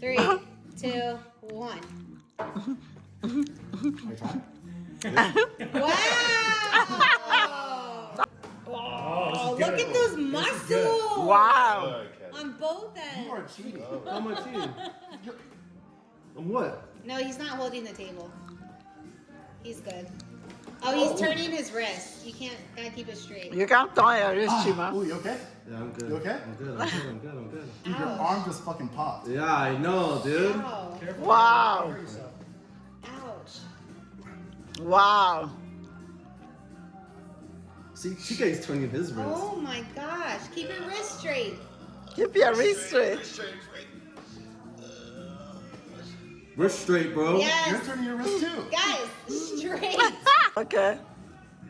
3, 2, 1. Wow! Oh, look at those muscles! Wow. On both ends. You are cheating. How am I cheating? On what? No, he's not holding the table. He's good. Oh, he's turning his wrist. You can't, gotta keep it straight. You can't turn your wrist, Chima. Oh, you okay? Yeah, I'm good. You okay? I'm good. Dude, your Ouch. arm just fucking popped. Yeah, I know, dude. Ow. Wow. Ouch. Wow. See, Chika's turning his wrist. Oh my gosh. Keep your wrist straight. Keep your wrist straight. Wrist straight, bro. You're Yes. turning your wrist too. Guys, straight. Okay.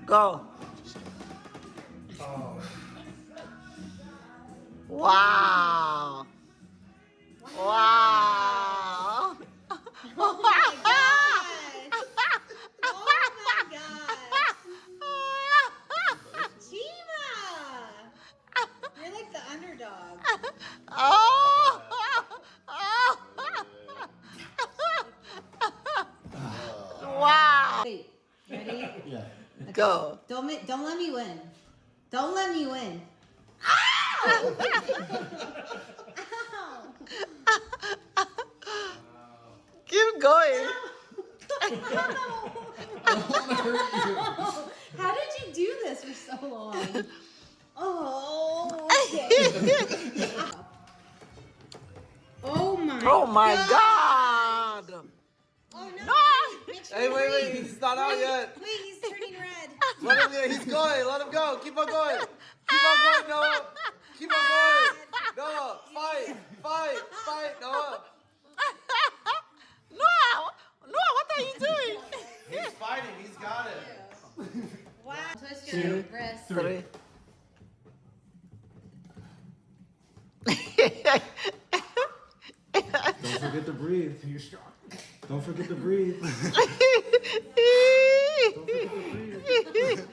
Go. Wow. Wow. Oh my gosh. Oh my gosh. Chima. You're like the underdog. Oh. Wow. Wait, ready? Yeah. Go. Don't let me win. Don't let me win. Ow! Keep going. How did you do this for so long? Oh, okay. Oh my Oh my God. Oh no. No. Make sure Hey, you wait, breathe. he's not out yet. Wait, he's turning red. Let him, he's going. Let him go. Keep on going. Keep on going, Noah. Keep on going. Noah, fight, Noah. Noah, what are you doing? He's fighting. He's got it. Wow. Twist your wrist. 3. Don't forget to breathe. You're strong. Don't forget to breathe. Hehehe